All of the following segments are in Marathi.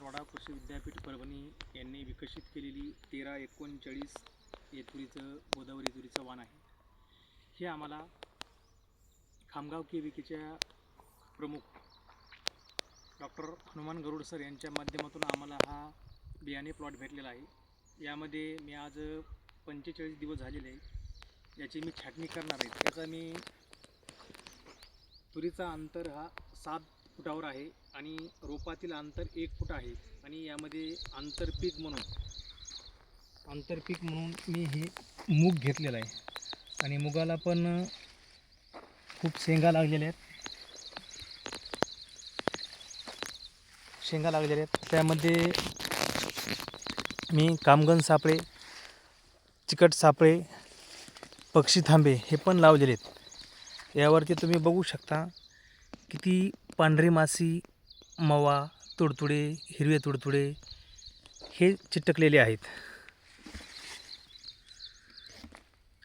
रोडा कृषी विद्यापीठ परभणी यांनी विकसित केलेली 1339 हे तुरीचं गोदावरी तुरीचं वाण आहे. हे आम्हाला खामगाव केविकेच्या प्रमुख डॉक्टर हनुमान गरुड सर यांच्या माध्यमातून आम्हाला हा बियाणे प्लॉट भेटलेला आहे. यामध्ये मी आज 45 दिवस झालेले आहे. याची मी छाटणी करणार आहे. त्याचा मी तुरीचा अंतर हा 7 फुटावर आहे आणि रोपातील अंतर 1 फूट आहे. आणि यामध्ये आंतरपीक म्हणून मी हे मूग घेतलेला आहे आणि मुगाला पण खूप शेंगा लागलेल्या आहेत. त्यामध्ये मी कामगन सापळे, चिकट सापळे, पक्षी थांबे हे पण लावलेले आहेत. यावरती तुम्ही बघू शकता किती पांढरी माशी, मवा, तुडतुडे, हिरवे तुडतुडे हे चिटकलेले आहेत.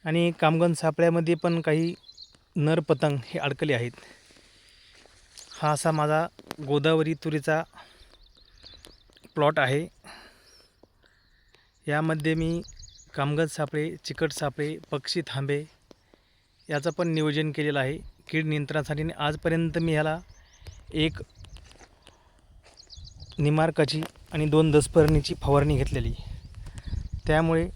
आणि कामगन सापळ्यामध्ये पण काही नर पतंग हे अडकले आहेत. हा असा माझा गोदावरी तुरीचा प्लॉट आहे. यामध्ये मी कामगन सापळे, चिकट सापळे, पक्षी थांबे याचं पण नियोजन केलेलं आहे कीड नियंत्रणासाठी. आजपर्यंत मी ह्याला 1 निमार्काची आणि 2 दसपर्णीची फवारणी घेतलेली. त्यामुळे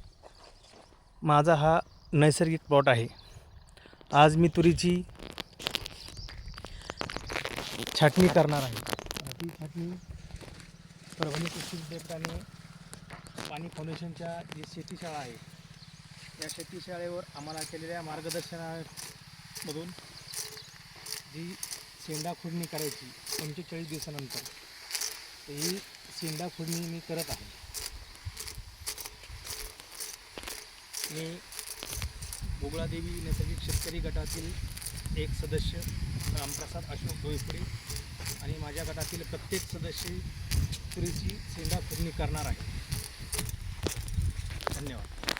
माझा हा नैसर्गिक प्लॉट आहे. आज मी तुरीची छाटणी करणार आहे. ती छाटणी परभणी कृषी विद्यापीठ आणि पाणी फाउंडेशनच्या जी शेतीशाळा आहे या शेतीशाळेवर आम्हाला केलेल्या मार्गदर्शनामधून जी शेंडा खुडणी करायची 45 दिवसानंतर, ही शेंडा खुडणी मी करत आहे. मी बोगळादेवी नैसर्गिक शेतकरी गटातील एक सदस्य रामप्रसाद अशोक डोईपुरे आणि माझ्या गटातील प्रत्येक सदस्य तुरीची शेंडा खुडणी करणार आहे. धन्यवाद.